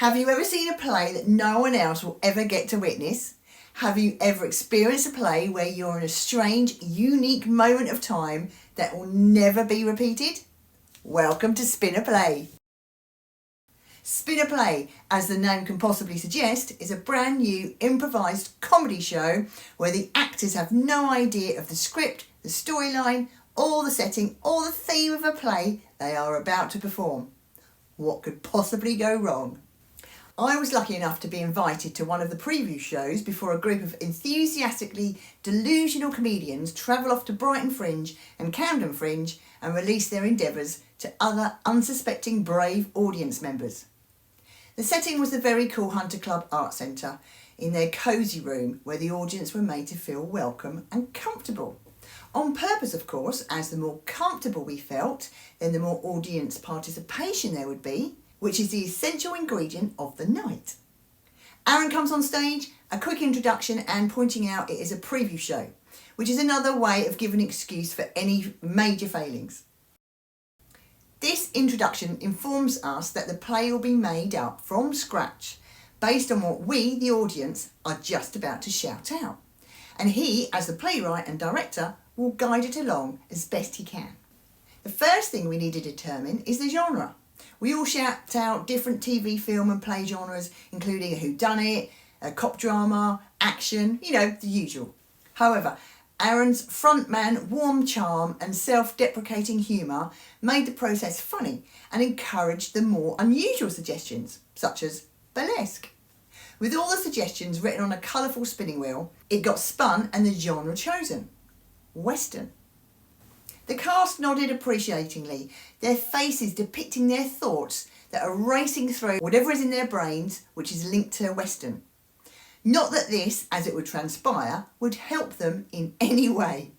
Have you ever seen a play that no one else will ever get to witness? Have you ever experienced a play where you're in a strange, unique moment of time that will never be repeated? Welcome to Spin a Play. Spin a Play, as the name can possibly suggest, is a brand new improvised comedy show where the actors have no idea of the script, the storyline, or the setting, or the theme of a play they are about to perform. What could possibly go wrong? I was lucky enough to be invited to one of the preview shows before a group of enthusiastically delusional comedians travel off to Brighton Fringe and Camden Fringe and release their endeavours to other unsuspecting brave audience members. The setting was the very cool Hunter Club Art Centre in their cosy room where the audience were made to feel welcome and comfortable. On purpose, of course, as the more comfortable we felt, then the more audience participation there would be, which is the essential ingredient of the night. Aaron comes on stage, a quick introduction and pointing out it is a preview show, which is another way of giving an excuse for any major failings. This introduction informs us that the play will be made up from scratch, based on what we, the audience, are just about to shout out. And he, as the playwright and director, will guide it along as best he can. The first thing we need to determine is the genre. We all shout out different TV, film and play genres, including a whodunit, a cop drama, action, the usual. However, Aaron's frontman warm charm and self-deprecating humour made the process funny and encouraged the more unusual suggestions, such as burlesque. With all the suggestions written on a colourful spinning wheel, it got spun and the genre chosen: Western. The cast nodded appreciatingly, their faces depicting their thoughts that are racing through whatever is in their brains which is linked to Western. Not that this, as it would transpire, would help them in any way.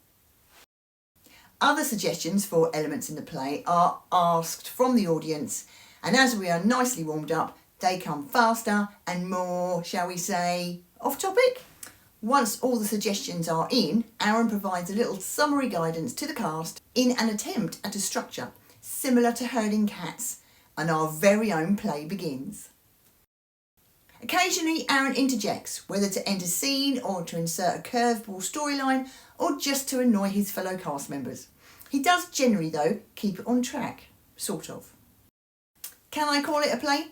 Other suggestions for elements in the play are asked from the audience, and as we are nicely warmed up, they come faster and more, shall we say, off topic. Once all the suggestions are in, Aaron provides a little summary guidance to the cast in an attempt at a structure similar to herding cats, and our very own play begins. Occasionally, Aaron interjects, whether to end a scene or to insert a curveball storyline or just to annoy his fellow cast members. He does generally, though, keep it on track, sort of. Can I call it a play?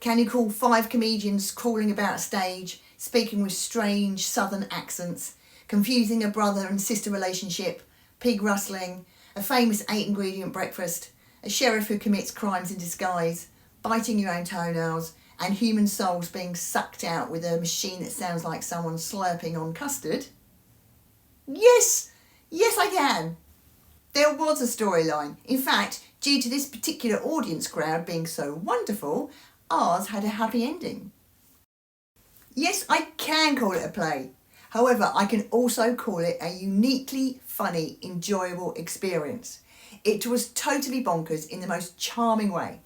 Can you call 5 comedians crawling about a stage, speaking with strange southern accents, confusing a brother and sister relationship, pig rustling, a famous 8-ingredient breakfast, a sheriff who commits crimes in disguise, biting your own toenails, and human souls being sucked out with a machine that sounds like someone slurping on custard? Yes I can. There was a storyline. In fact, due to this particular audience crowd being so wonderful, ours had a happy ending. Yes, I can call it a play. However, I can also call it a uniquely funny, enjoyable experience. It was totally bonkers in the most charming way.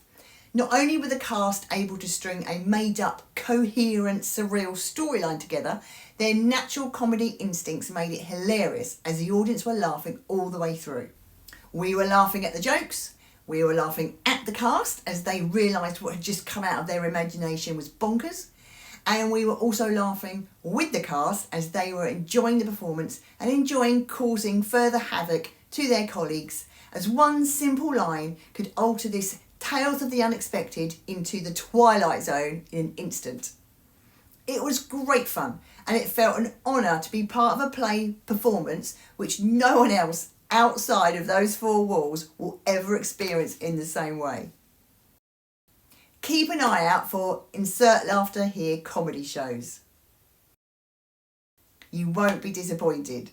Not only were the cast able to string a made-up, coherent, surreal storyline together, their natural comedy instincts made it hilarious as the audience were laughing all the way through. We were laughing at the jokes, we were laughing at the cast as they realised what had just come out of their imagination was bonkers, and we were also laughing with the cast as they were enjoying the performance and enjoying causing further havoc to their colleagues, as one simple line could alter this Tales of the Unexpected into the Twilight Zone in an instant. It was great fun, and it felt an honour to be part of a play performance which no one else outside of those 4 walls will ever experience in the same way. Keep an eye out for Insert Laughter Here comedy shows. You won't be disappointed.